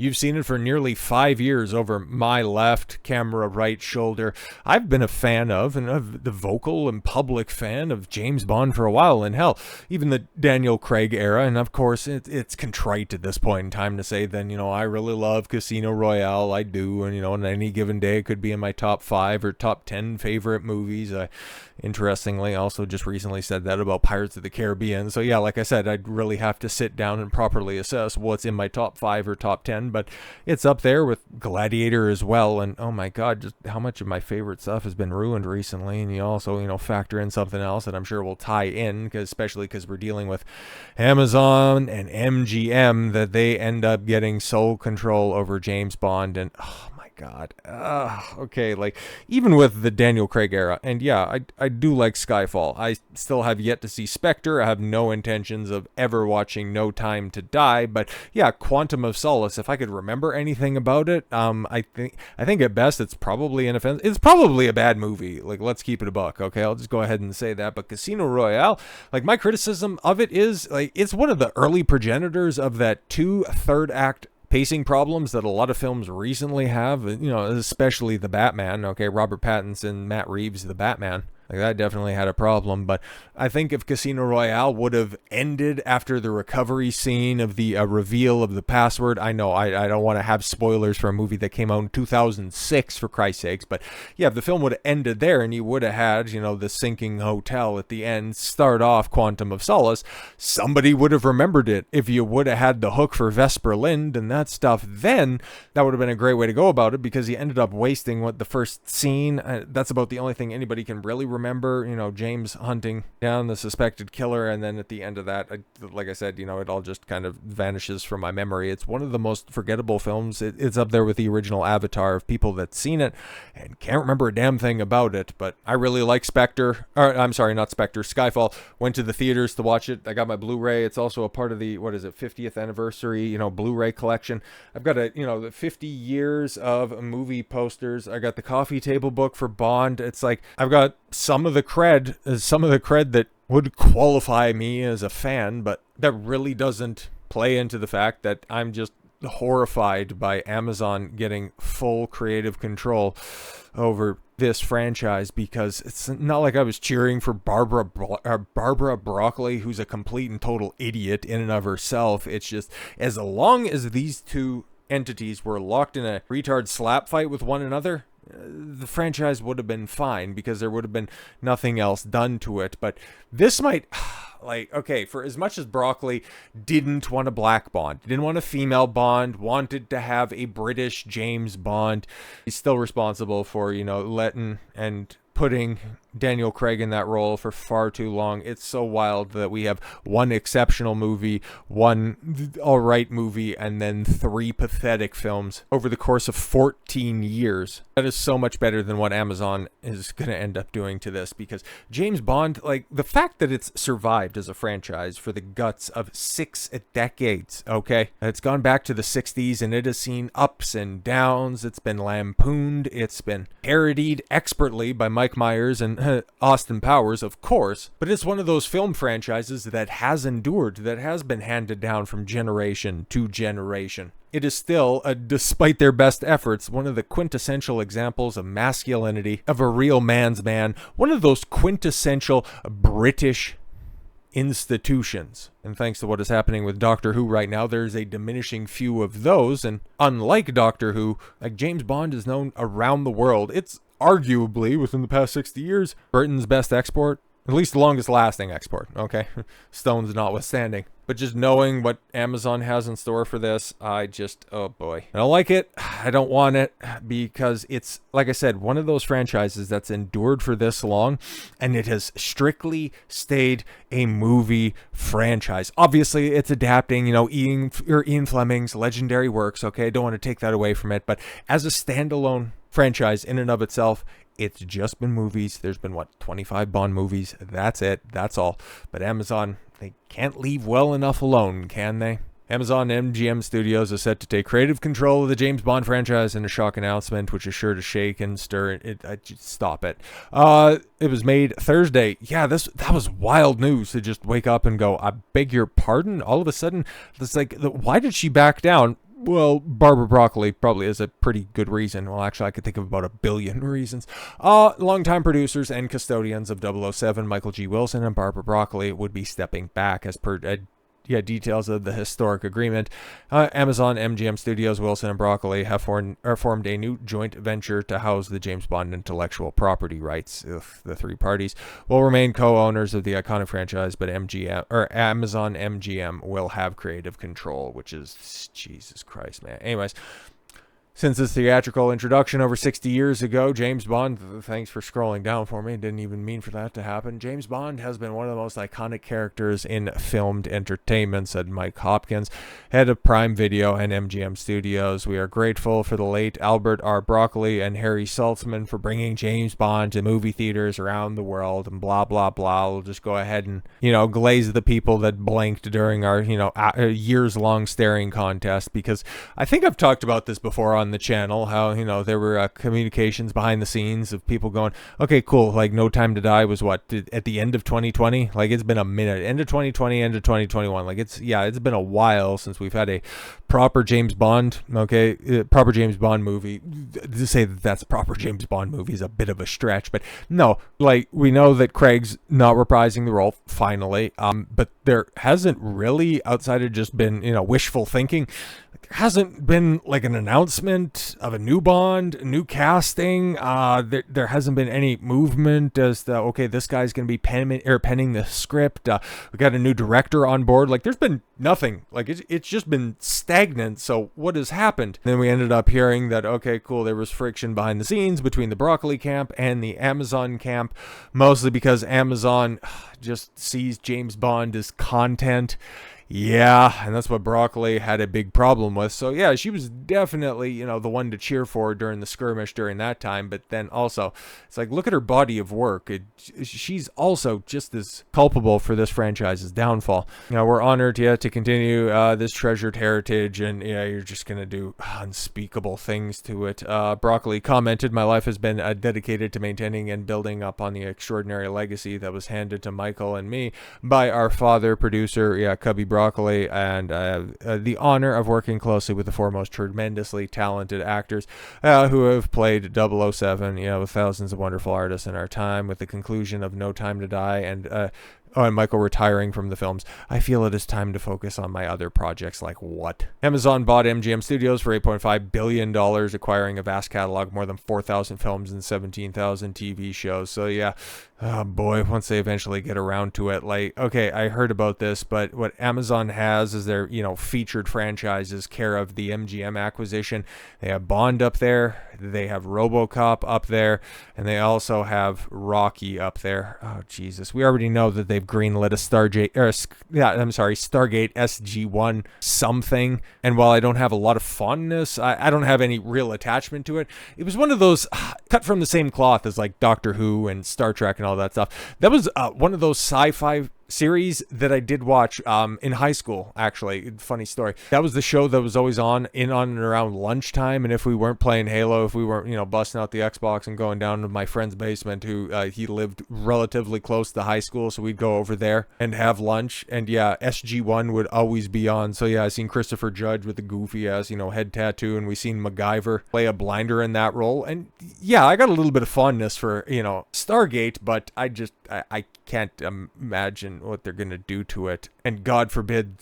You've seen it for nearly 5 years over my left camera right shoulder. I've been a fan of, and the vocal and public fan of James Bond for a while, and hell, even the Daniel Craig era. And of course, it's contrite at this point in time to say, then, I really love Casino Royale. I do. And, on any given day, it could be in my top 5 or top 10 favorite movies. I, interestingly, also just recently said that about Pirates of the Caribbean. So yeah, like I said, I'd really have to sit down and properly assess what's in my top 5 or top 10. But it's up there with Gladiator as well. And oh my God, just how much of my favorite stuff has been ruined recently. And you also, factor in something else that I'm sure will tie in, especially because we're dealing with Amazon and MGM, that they end up getting sole control over James Bond. And oh my God. Okay, like even with the Daniel Craig era, and yeah, I do like Skyfall. I still have yet to see Spectre. I have no intentions of ever watching No Time to Die, but yeah, Quantum of Solace, if I could remember anything about it, I think at best it's probably an offense. It's probably a bad movie. Like, let's keep it a buck, okay? I'll just go ahead and say that. But Casino Royale, like, my criticism of it is, like, it's one of the early progenitors of that third act pacing problems that a lot of films recently have, especially the Batman. Okay, Robert Pattinson, Matt Reeves, the Batman. Like, that definitely had a problem. But I think if Casino Royale would have ended after the recovery scene of the reveal of the password, I know I don't want to have spoilers for a movie that came out in 2006, for Christ's sakes, but yeah, if the film would have ended there and you would have had, the sinking hotel at the end start off Quantum of Solace, somebody would have remembered it. If you would have had the hook for Vesper Lind and that stuff, then that would have been a great way to go about it, because you ended up wasting the first scene. That's about the only thing anybody can really remember, James hunting down the suspected killer, and then at the end of that, like I said, it all just kind of vanishes from my memory. It's one of the most forgettable films. It's up there with the original Avatar of people that's seen it and can't remember a damn thing about it. But I really like Skyfall. Went to the theaters to watch it. I got my Blu-ray. It's also a part of the 50th anniversary Blu-ray collection. I've got the 50 years of movie posters. I got the coffee table book for Bond. It's like I've got some of the cred that would qualify me as a fan, but that really doesn't play into the fact that I'm just horrified by Amazon getting full creative control over this franchise, because it's not like I was cheering for Barbara Broccoli, who's a complete and total idiot in and of herself. It's just, as long as these two entities were locked in a retard slap fight with one another, the franchise would have been fine, because there would have been nothing else done to it. But this might, okay, for as much as Broccoli didn't want a black Bond, didn't want a female Bond, wanted to have a British James Bond, he's still responsible for, letting and putting Daniel Craig in that role for far too long. It's so wild that we have one exceptional movie, one alright movie, and then 3 pathetic films over the course of 14 years. That is so much better than what Amazon is going to end up doing to this, because James Bond, like, the fact that it's survived as a franchise for the guts of 6 decades, okay? It's gone back to the 60s, and it has seen ups and downs. It's been lampooned. It's been parodied expertly by Mike Myers and Austin Powers, of course, but it's one of those film franchises that has endured, that has been handed down from generation to generation. It is still, despite their best efforts, one of the quintessential examples of masculinity, of a real man's man, one of those quintessential British institutions. And thanks to what is happening with Doctor Who right now, there's a diminishing few of those, and unlike Doctor Who, like, James Bond is known around the world. It's arguably, within the past 60 years, Britain's best export, at least the longest lasting export, okay? Stones notwithstanding. But just knowing what Amazon has in store for this, oh boy. I don't like it. I don't want it, because it's, like I said, one of those franchises that's endured for this long, and it has strictly stayed a movie franchise. Obviously, it's adapting, Ian Fleming's legendary works, okay? I don't want to take that away from it, but as a standalone franchise in and of itself, it's just been movies. There's been, 25 Bond movies. That's it. That's all. But Amazon, they can't leave well enough alone, can they? Amazon MGM Studios is set to take creative control of the James Bond franchise in a shock announcement, which is sure to shake and stir it. Stop it. It was made Thursday. Yeah, that was wild news to just wake up and go, I beg your pardon? All of a sudden, it's like, why did she back down? Well, Barbara Broccoli probably is a pretty good reason. Well, actually, I could think of about a billion reasons. Longtime producers and custodians of 007, Michael G. Wilson and Barbara Broccoli, would be stepping back as per details of the historic agreement. Amazon, MGM Studios, Wilson, and Broccoli have formed a new joint venture to house the James Bond intellectual property rights. The three parties will remain co-owners of the iconic franchise, but Amazon MGM will have creative control, which is Jesus Christ, man. Anyways, since its theatrical introduction over 60 years ago, James Bond, thanks for scrolling down for me, didn't even mean for that to happen. James Bond has been one of the most iconic characters in filmed entertainment, said Mike Hopkins, head of Prime Video and MGM Studios. We are grateful for the late Albert R. Broccoli and Harry Saltzman for bringing James Bond to movie theaters around the world, and blah, blah, blah. We'll just go ahead and, glaze the people that blinked during our, years-long staring contest, because I think I've talked about this before on the channel, how there were communications behind the scenes of people going, okay, cool, like No Time to Die was what, at the end of 2020, like it's been a minute, end of 2020, end of 2021, like it's been a while since we've had a proper James Bond movie. To say that that's a proper James Bond movie is a bit of a stretch, but no, like we know that Craig's not reprising the role finally, but there hasn't really, outside of just been wishful thinking, hasn't been like an announcement of a new Bond, a new casting. There hasn't been any movement as to, okay, this guy's going to be penning the script. We got a new director on board. Like, there's been nothing. Like, it's just been stagnant. So what has happened? Then we ended up hearing that, okay, cool, there was friction behind the scenes between the Broccoli camp and the Amazon camp, mostly because Amazon just sees James Bond as content. Yeah, and that's what Broccoli had a big problem with. So yeah, she was definitely, the one to cheer for during the skirmish during that time. But then also, it's like, look at her body of work. She's also just as culpable for this franchise's downfall. We're honored, to continue this treasured heritage, and you're just gonna do unspeakable things to it. Broccoli commented, "My life has been dedicated to maintaining and building up on the extraordinary legacy that was handed to Michael and me by our father, producer, Cubby Broccoli, and the honor of working closely with the foremost tremendously talented actors who have played 007, with thousands of wonderful artists in our time. With the conclusion of No Time to Die and Michael retiring from the films, I feel it is time to focus on my other projects." Like what? Amazon bought MGM Studios for $8.5 billion, acquiring a vast catalog, more than 4,000 films and 17,000 TV shows. So yeah, oh boy, once they eventually get around to it, like, okay, I heard about this, but what Amazon has is their, featured franchises care of the MGM acquisition. They have Bond up there, they have RoboCop up there, and they also have Rocky up there. Oh Jesus, we already know that they've greenlit a Stargate SG-1 something, and while I don't have a lot of fondness, I don't have any real attachment to it. It was one of those cut from the same cloth as like Doctor Who and Star Trek and all that stuff. That was one of those sci-fi series that I did watch in high school, actually. Funny story. That was the show that was always on and around lunchtime, and if we weren't playing Halo, if we weren't, busting out the Xbox and going down to my friend's basement, who he lived relatively close to high school, so we'd go over there and have lunch, and yeah, SG-1 would always be on. So yeah, I seen Christopher Judge with the goofy ass, head tattoo, and we seen MacGyver play a blinder in that role, and yeah, I got a little bit of fondness for, Stargate, but I can't imagine what they're gonna do to it, and God forbid,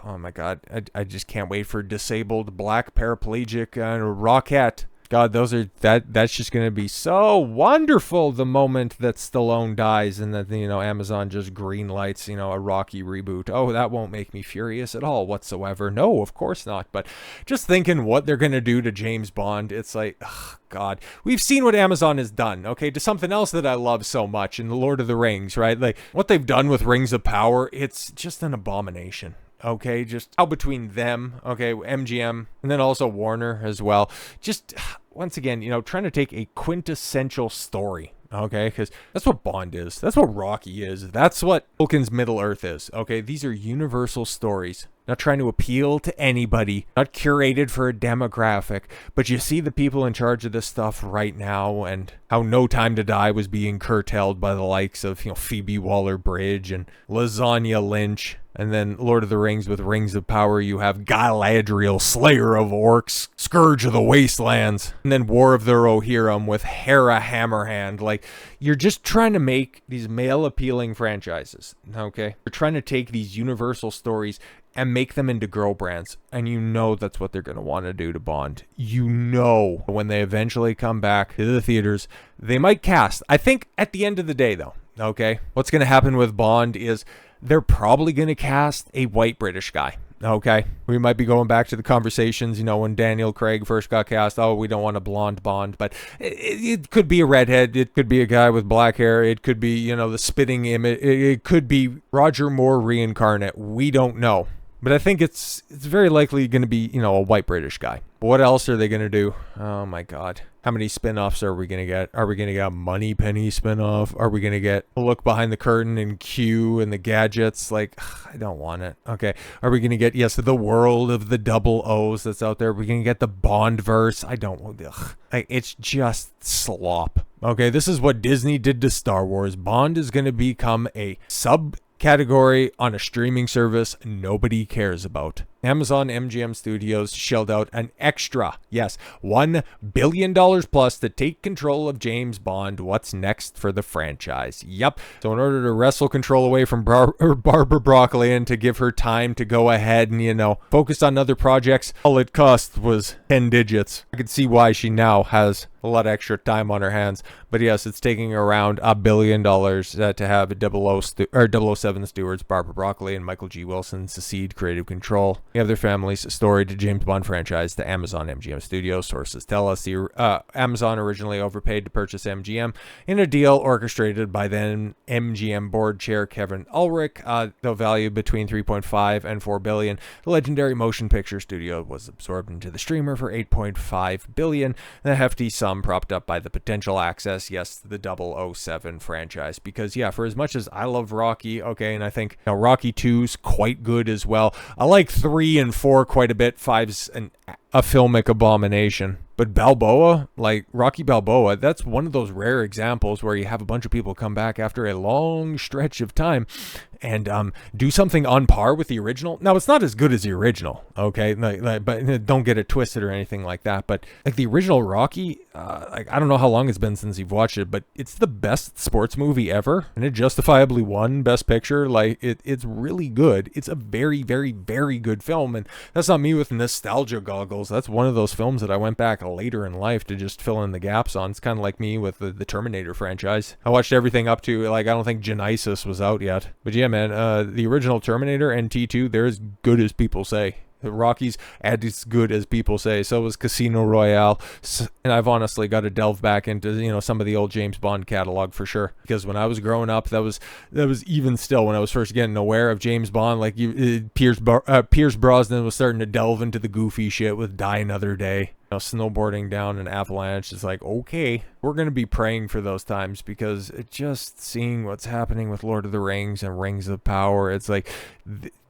oh my God, I just can't wait for disabled black paraplegic Rockette. God, that's just gonna be so wonderful the moment that Stallone dies and that Amazon just green lights a Rocky reboot. Oh, that won't make me furious at all whatsoever. No, of course not. But just thinking what they're gonna do to James Bond, it's like, ugh, God, we've seen what Amazon has done, okay, to something else that I love so much in The Lord of the Rings, right? Like what they've done with Rings of Power, it's just an abomination. Okay, just out between them, okay, MGM, and then also Warner as well. Just, once again, trying to take a quintessential story, okay, because that's what Bond is. That's what Rocky is. That's what Tolkien's Middle Earth is, okay? These are universal stories not trying to appeal to anybody, not curated for a demographic, but you see the people in charge of this stuff right now and how No Time to Die was being curtailed by the likes of, Phoebe Waller-Bridge and Lasagna Lynch. And then Lord of the Rings with Rings of Power, you have Galadriel, Slayer of Orcs, Scourge of the Wastelands. And then War of the Rohirrim with Hera Hammerhand. Like, you're just trying to make these male-appealing franchises, okay? You're trying to take these universal stories and make them into girl brands. And you know that's what they're going to want to do to Bond. You know when they eventually come back to the theaters, they might cast. I think at the end of the day, though, okay, what's going to happen with Bond is they're probably going to cast a white British guy. Okay, we might be going back to the conversations, when Daniel Craig first got cast. Oh, we don't want a blonde Bond, but it could be a redhead. It could be a guy with black hair. It could be, the spitting image. It could be Roger Moore reincarnate. We don't know. But I think it's very likely going to be, a white British guy. But what else are they going to do? Oh, my God. How many spin-offs are we going to get? Are we going to get a Moneypenny spin-off? Are we going to get a look behind the curtain and Q and the gadgets? Like, I don't want it. Okay. Are we going to get, the world of the double O's that's out there? Are we going to get the Bond-verse? I don't want it's just slop. Okay. This is what Disney did to Star Wars. Bond is going to become a subcategory on a streaming service nobody cares about. Amazon MGM Studios shelled out an extra, yes, $1 billion plus to take control of James Bond. What's next for the franchise? Yep. So in order to wrestle control away from Barbara Broccoli and to give her time to go ahead and, focus on other projects, all it cost was 10 digits. I could see why she now has a lot of extra time on her hands. But yes, it's taking around $1 billion to have 007 stewards Barbara Broccoli and Michael G. Wilson secede creative control. You have their family's story to James Bond franchise to Amazon MGM Studios. Sources tell us Amazon originally overpaid to purchase MGM in a deal orchestrated by then MGM board chair Kevin Ulrich, though valued between 3.5 and 4 billion. The legendary motion picture studio was absorbed into the streamer for 8.5 billion. The hefty sum propped up by the potential access, the 007 franchise. Because for as much as I love Rocky, okay, and I think Rocky 2's quite good as well. I like 3 and 4 quite a bit. 5's a filmic abomination. But Balboa, like Rocky Balboa, that's one of those rare examples where you have a bunch of people come back after a long stretch of time and do something on par with the original. Now, it's not as good as the original, okay? But don't get it twisted or anything like that. But like the original Rocky, I don't know how long it's been since you've watched it, but it's the best sports movie ever. And it justifiably won Best Picture. Like, it's really good. It's a very, very, very good film. And that's not me with nostalgia goggles. That's one of those films that I went back later in life to just fill in the gaps on. It's kind of like me with the Terminator franchise. I watched everything up to, I don't think Genesis was out yet. But yeah, man, the original Terminator and T2, they're as good as people say. The Rockies as good as people say. So was Casino Royale. And I've honestly got to delve back into, some of the old James Bond catalog for sure. Because when I was growing up, that was even still when I was first getting aware of James Bond. Like Pierce Brosnan was starting to delve into the goofy shit with Die Another Day. Snowboarding down an avalanche is like, okay, we're going to be praying for those times, because just seeing what's happening with Lord of the Rings and Rings of Power, it's like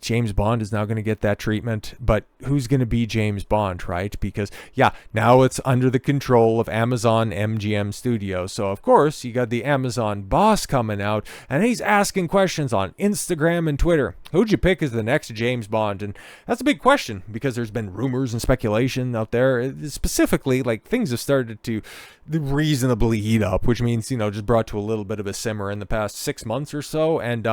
James Bond is now going to get that treatment, but who's going to be James Bond, right? Because now it's under the control of Amazon MGM Studios. So of course you got the Amazon boss coming out and he's asking questions on Instagram and Twitter. Who'd you pick as the next James Bond? And that's a big question, because there's been rumors and speculation out there. Specifically, like, things have started to reasonably heat up, which means, just brought to a little bit of a simmer in the past 6 months or so. And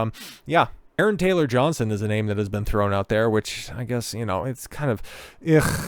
Aaron Taylor Johnson is a name that has been thrown out there, which I guess, it's kind of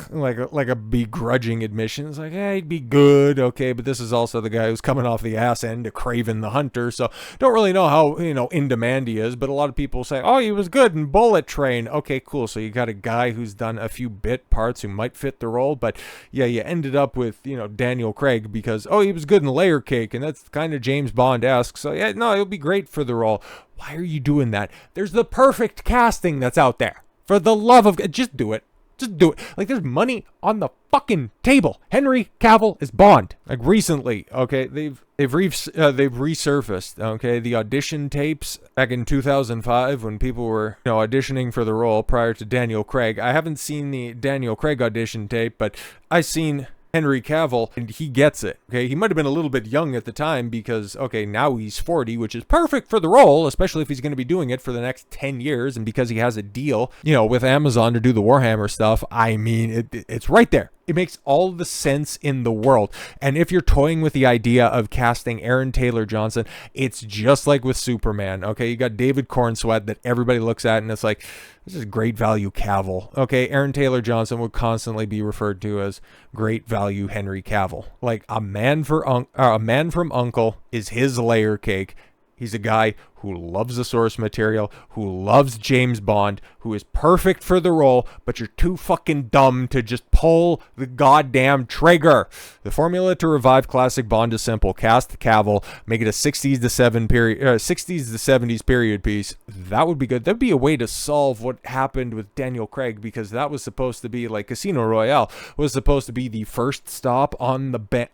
like a begrudging admission. It's like, hey, he'd be good, okay, but this is also the guy who's coming off the ass end of Kraven the Hunter, so don't really know how, in demand he is, but a lot of people say, oh, he was good in Bullet Train. Okay, cool, so you got a guy who's done a few bit parts who might fit the role, but you ended up with, Daniel Craig because, he was good in Layer Cake, and that's kind of James Bond-esque, so he'll be great for the role. Why are you doing that? There's the perfect casting that's out there. For the love of God, just do it. Just do it. Like, there's money on the fucking table. Henry Cavill is Bond. Like, recently, okay? They've they've resurfaced, okay, the audition tapes back in 2005 when people were, auditioning for the role prior to Daniel Craig. I haven't seen the Daniel Craig audition tape, but I've seen Henry Cavill, and he gets it. Okay, he might have been a little bit young at the time because, okay, now he's 40, which is perfect for the role, especially if he's going to be doing it for the next 10 years, and because he has a deal, with Amazon to do the Warhammer stuff. I mean, it's right there. It makes all the sense in the world. And if you're toying with the idea of casting Aaron Taylor Johnson, it's just like with Superman. Okay, you got David Cornsweet that everybody looks at and it's like, this is great value Cavill. Okay, Aaron Taylor Johnson would constantly be referred to as great value Henry Cavill. Like a man from Uncle is his layer cake. He's a guy who loves the source material, who loves James Bond, who is perfect for the role, but you're too fucking dumb to just pull the goddamn trigger. The formula to revive classic Bond is simple. Cast Cavill, make it a 60s to 70s period piece. That would be good. That'd be a way to solve what happened with Daniel Craig, because that was supposed to be like Casino Royale was supposed to be the first stop on the Bond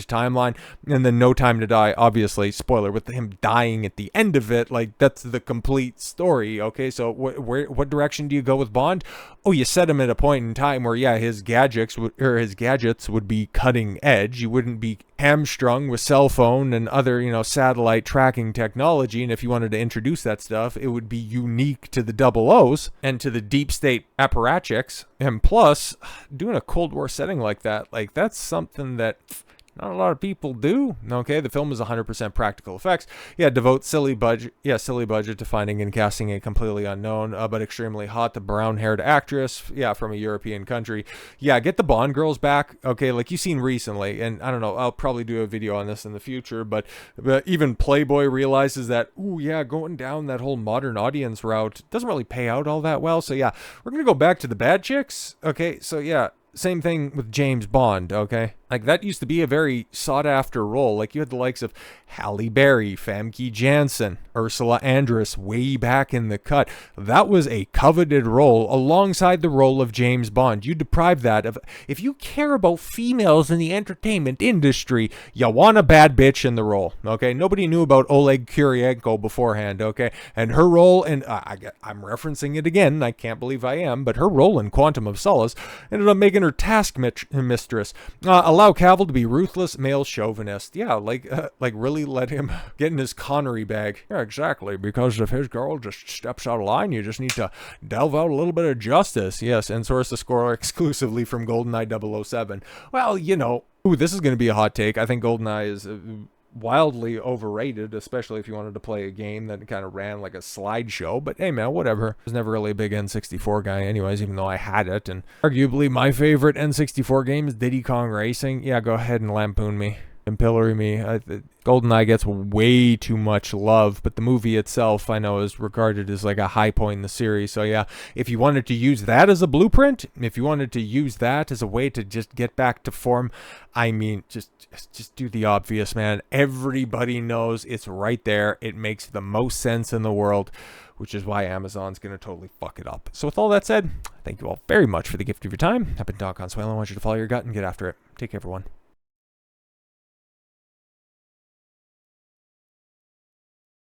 timeline, and then No Time to Die, obviously, spoiler, with him dying at the end of it. Like, that's the complete story. Okay, so what direction do you go with Bond? Oh, you set him at a point in time where, yeah, his gadgets would be cutting edge. You wouldn't be hamstrung with cell phone and other, satellite tracking technology. And if you wanted to introduce that stuff, it would be unique to the double O's and to the deep state apparatchiks. And plus, doing a Cold War setting like that, like, that's something that not a lot of people do. Okay, the film is 100% practical effects. Yeah, devote silly budget to finding and casting a completely unknown but extremely hot brown-haired actress. Yeah, from a European country. Yeah, get the Bond girls back. Okay, like you've seen recently, and I don't know, I'll probably do a video on this in the future. But even Playboy realizes that, ooh, yeah, going down that whole modern audience route doesn't really pay out all that well. So yeah, we're gonna go back to the bad chicks. Okay, so yeah. Same thing with James Bond, okay? Like, that used to be a very sought-after role. Like, you had the likes of Halle Berry, Famke Janssen, Ursula Andress way back in the cut. That was a coveted role alongside the role of James Bond. You deprive that of... If you care about females in the entertainment industry, you want a bad bitch in the role, okay? Nobody knew about Oleg Kurylenko beforehand, okay? And her role, and I'm referencing it again, I can't believe I am, but her role in Quantum of Solace ended up making her task mistress. Allow Cavill to be ruthless male chauvinist. Yeah, like really let him get in his Connery bag. Yeah, exactly. Because if his girl just steps out of line, you just need to delve out a little bit of justice. Yes, and source the score exclusively from GoldenEye 007. Well, ooh, this is going to be a hot take. I think GoldenEye is wildly overrated, especially if you wanted to play a game that kind of ran like a slideshow. But hey, man, whatever. I was never really a big N64 guy anyways, even though I had it. And arguably my favorite N64 game is Diddy Kong Racing. Yeah, go ahead and lampoon me and pillory me. GoldenEye gets way too much love, but the movie itself, I know, is regarded as like a high point in the series. So yeah, if you wanted to use that as a blueprint, if you wanted to use that as a way to just get back to form, I mean, just do the obvious, man. Everybody knows it's right there. It makes the most sense in the world, which is why Amazon's going to totally fuck it up. So with all that said, thank you all very much for the gift of your time. I've been Doc Consuelo. I want you to follow your gut and get after it. Take care, everyone.